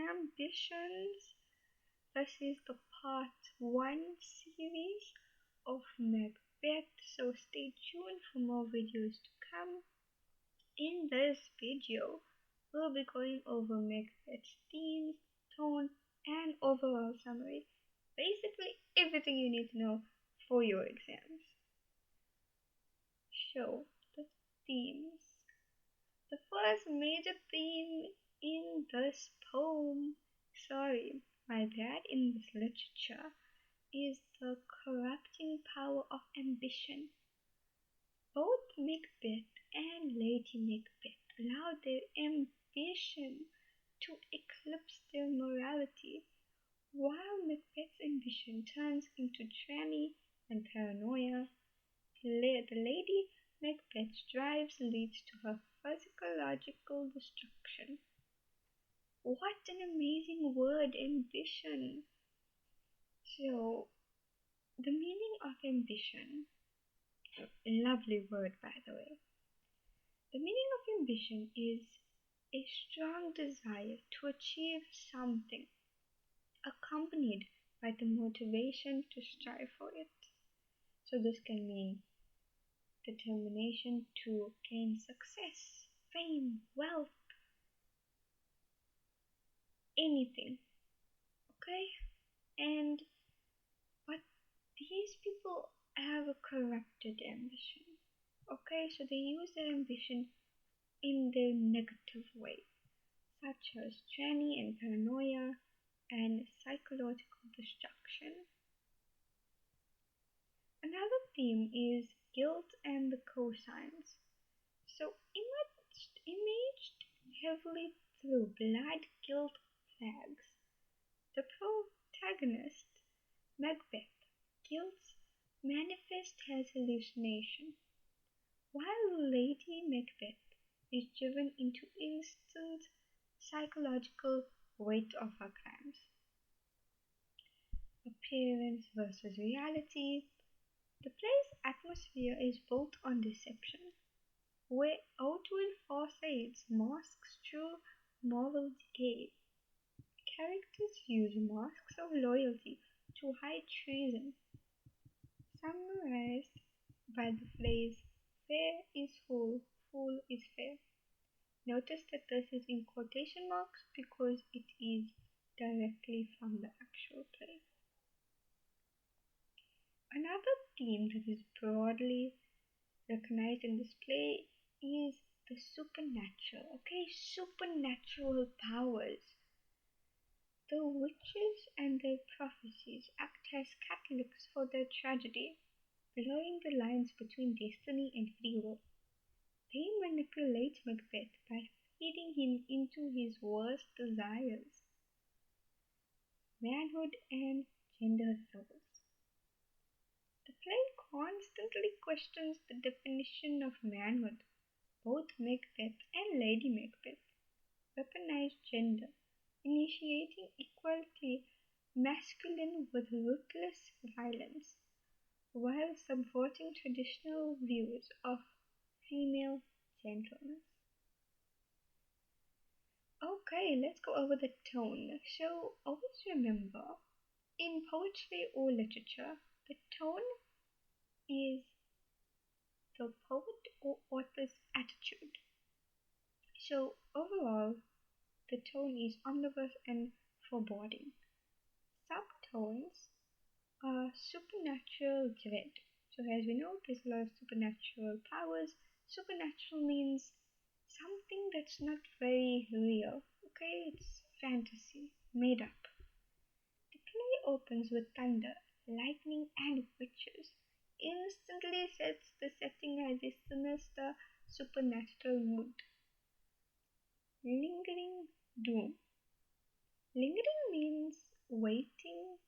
ambitions. This is the part 1 series of Macbeth, so stay tuned for more videos to come. In this video, we'll be going over Macbeth's themes, tone, and overall summary. Basically, everything you need to know for your exams. So, the themes. The first major theme in this poem, sorry, my bad, in this literature, is the corrupting power of ambition. Both Macbeth and Lady Macbeth allow their ambition to eclipse their morality, while Macbeth's ambition turns into tyranny and paranoia. The Lady Macbeth's drives leads to her physiological destruction. What an amazing word, ambition! So, the meaning of ambition, lovely word by the way. The meaning of ambition is a strong desire to achieve something, accompanied by the motivation to strive for it. So this can mean determination to gain success, fame, wealth, anything. Okay? And but these people have a corrupted ambition. Okay, so they use their ambition in their negative way, such as tyranny and paranoia and psychological destruction. Another theme is guilt and the cosigns. So imaged heavily through blood guilt flags. The protagonist, Macbeth, guilt manifests as hallucination, while Lady Macbeth is driven into instant psychological weight of her crimes. Appearance versus reality. The play's atmosphere is built on deception, where outward facades masks true moral decay. Characters use masks of loyalty to hide treason, summarized by the phrase, fair is fool is fair. Notice that this is in quotation marks because it is directly from the actual play. Another theme that is broadly recognized in this play is the supernatural. Okay, supernatural powers. The witches and their prophecies act as catalysts for their tragedy, blurring the lines between destiny and free will. They manipulate Macbeth by feeding him into his worst desires, manhood and gender roles. The play constantly questions the definition of manhood. Both Macbeth and Lady Macbeth weaponize gender, initiating equality masculine with ruthless violence, while subverting traditional views of female gentleness. Okay, let's go over the tone. So, always remember, in poetry or literature, the tone is the poet or author's attitude. So, overall, the tone is omnibus and foreboding. Subtones are supernatural dread. So, as we know, there's a lot of supernatural powers. Supernatural means something that's not very real. Okay, it's fantasy, made up. The play opens with thunder, lightning, and witches. Instantly sets the setting as a sinister supernatural mood. Lingering doom. Lingering means waiting,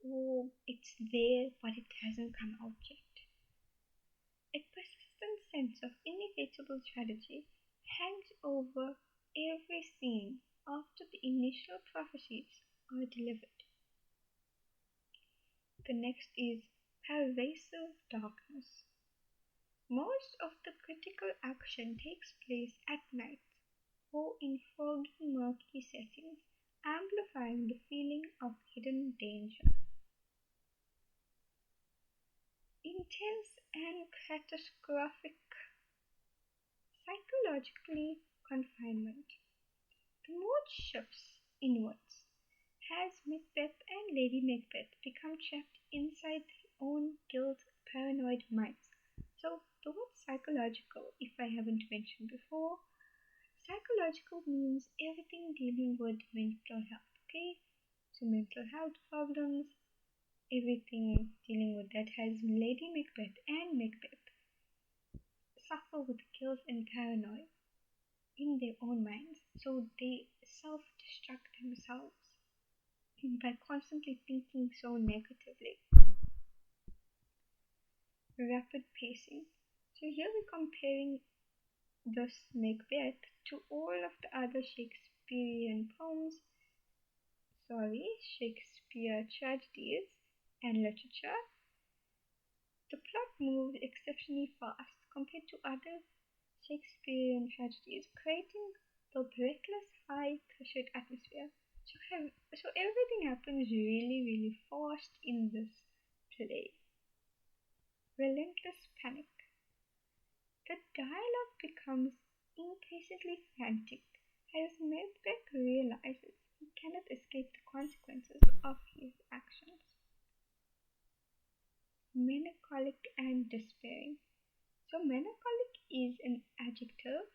or it's there but it hasn't come out yet. A persistent sense of inevitable tragedy hangs over every scene after the initial prophecies are delivered. The next is pervasive darkness. Most of the critical action takes place at night or in foggy, murky settings, amplifying the feeling of hidden danger. Intense and catastrophic psychologically confinement. The mood shifts inwards as Macbeth and Lady Macbeth become trapped inside their own guilt paranoid minds. So the word psychological, if I haven't mentioned before, psychological means everything dealing with mental health, okay? So mental health problems, everything dealing with that has Lady Macbeth and Macbeth suffer with guilt and paranoia in their own minds. So they self-destruct themselves by constantly thinking so negatively. Rapid pacing. So here we're comparing this Macbeth to all of the other Shakespeare tragedies and literature. The plot moves exceptionally fast compared to other Shakespearean tragedies, creating the breathless, high-pressured atmosphere. So everything happens really, really fast in this play. Relentless panic. The dialogue becomes increasingly frantic as Macbeth realizes he cannot escape the consequences of his actions. Melancholic and despairing. So melancholic is an adjective.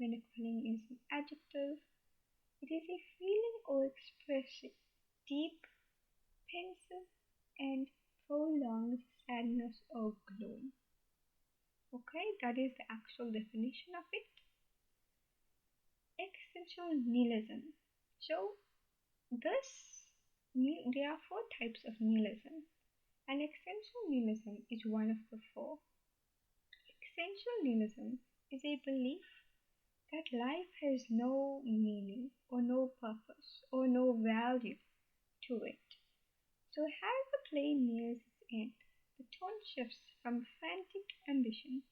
Melancholy is an adjective. It is a feeling or expression, deep, pensive, and prolonged sadness or gloom. Okay, that is the actual definition of it. Existential nihilism. So, there are four types of nihilism, and existential nihilism is one of the four. Existential nihilism is a belief that life has no meaning or no purpose or no value to it. So, as the play nears its end, the tone shifts from frantic ambition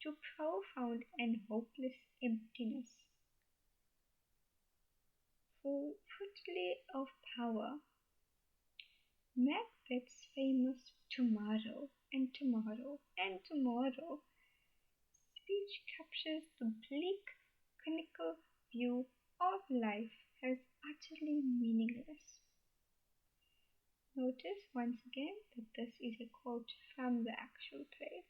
to profound and hopeless emptiness. For Fruitly of Power, Macbeth's famous tomorrow and tomorrow and tomorrow speech captures the bleak, cynical view of life as utterly meaningless. Notice once again that this is a quote from the actual play.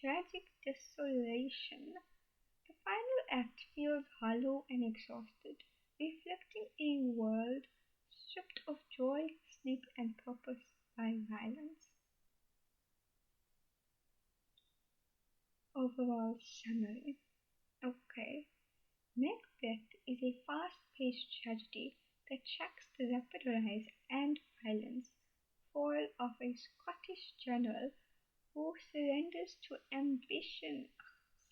Tragic desolation. The final act feels hollow and exhausted, reflecting a world stripped of joy, sleep, and purpose by violence. Overall summary. Okay. Macbeth is a fast-paced tragedy that tracks the rapid rise and violence fall of a Scottish general who surrenders to ambition.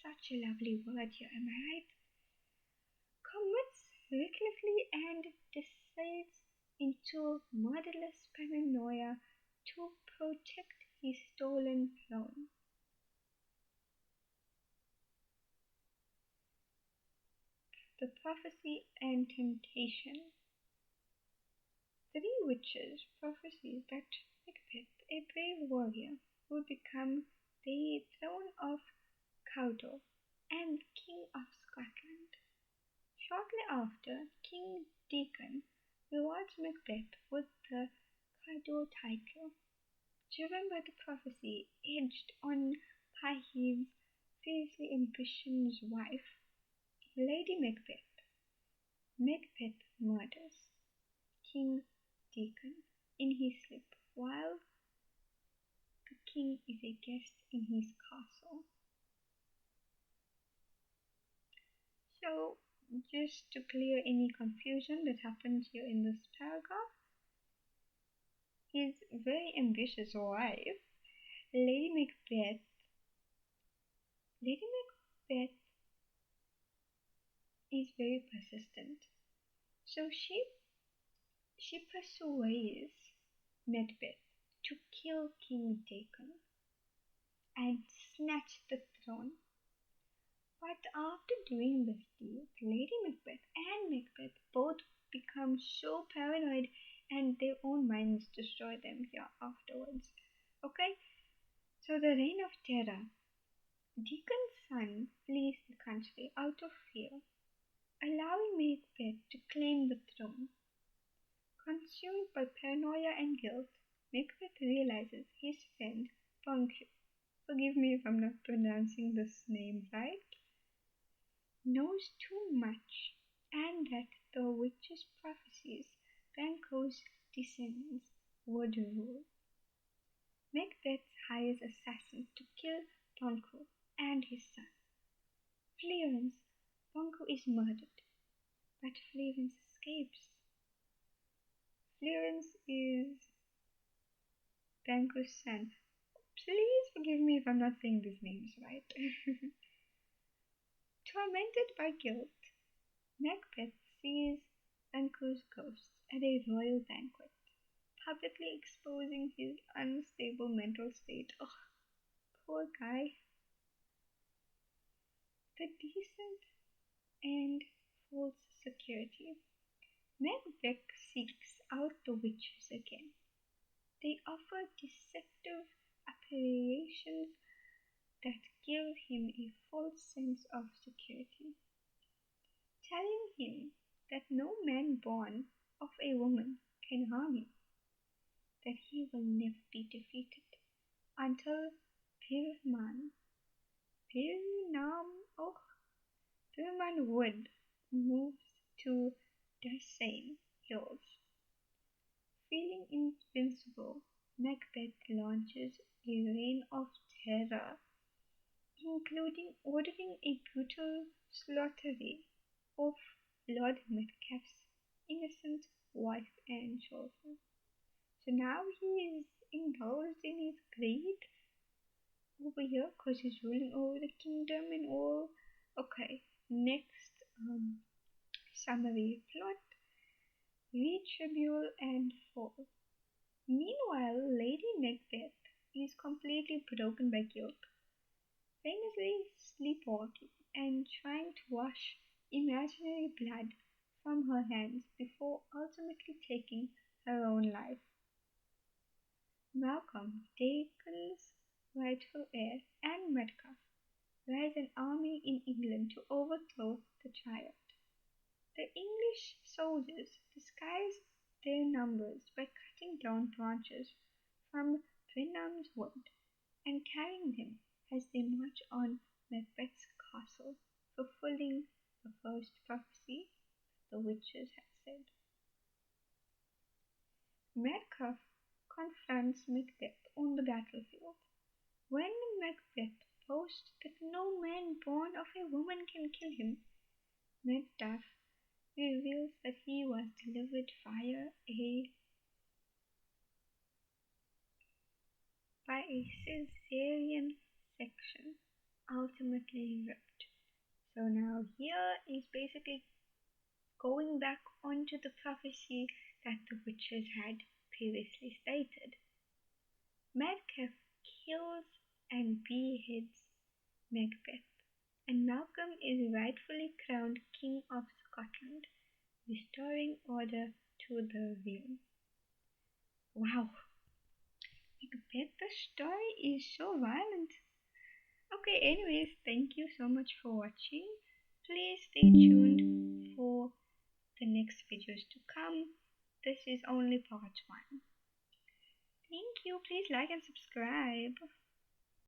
Such a lovely word here, am I right? Commits recklessly and descends into murderous paranoia to protect his stolen throne. The prophecy and temptation. Three witches prophesied that Macbeth, a brave warrior, would become the throne of Cawdor and King of Scotland. Shortly after, King Deacon rewards Macbeth with the Cawdor title, driven by the prophecy edged on by his fiercely ambitious wife, Lady Macbeth. Macbeth murders King Deacon in his sleep while the king is a guest in his castle. So, just to clear any confusion that happens here in this paragraph, his very ambitious wife, Lady Macbeth, Lady Macbeth is very persistent. So she persuades Macbeth to kill King Deacon and snatch the throne. But after doing this deed, Lady Macbeth and failure, allowing Macbeth to claim the throne. Consumed by paranoia and guilt, Macbeth realizes his friend Banquo, forgive me if I'm not pronouncing this name right, knows too much, and that the witch's prophecies Banquo's descendants would rule. Macbeth hires assassins to kill Banquo and his son. Clarence, Banquo is murdered, but Clarence escapes. Clarence is Banquo's son. Please forgive me if I'm not saying these names right. Tormented by guilt, Macbeth sees Banquo's ghost at a royal banquet, publicly exposing his unstable mental state. Oh, poor guy. The decent and false security. Macbeth seeks out the witches again. They offer deceptive apparitions that give him a false sense of security, telling him that no man born of a woman can harm him, that he will never be defeated until Pirman, Pirnam, oh, Pirman Wood moves to Dasein Hills. Feeling invincible, Macbeth launches a reign of terror, including ordering a brutal slaughtering of Lord Metcalfe's innocent wife and children. So now he is indulged in his greed over here because he's ruling over the kingdom and all. Okay, next summary plot, retribute and fall. Meanwhile, Lady Macbeth is completely broken by guilt, famously sleepwalking and trying to wash imaginary blood from her hands before ultimately taking her own life. Malcolm, Dacon's rightful heir, and Metcalfe raise an army in England to overthrow the tyrant. The English soldiers disguise their numbers by cutting down branches from Brenham's Wood and carrying them as they march on Macbeth's castle, fulfilling the first prophecy the witches had said. Macbeth confronts Macbeth on the battlefield. When Macbeth boasts that no man born of a woman can kill him, Macbeth reveals that he was delivered by a cesarean section, ultimately ripped. So now here is basically going back onto the prophecy that the witches had previously stated. Macbeth kills and beheads Macbeth, and Malcolm is rightfully crowned King of Scotland, restoring order to the realm. Wow, Macbeth, the story is so violent. Okay, anyways, thank you so much for watching. Please stay tuned for the next videos to come. This is only part 1. Thank you. Please like and subscribe.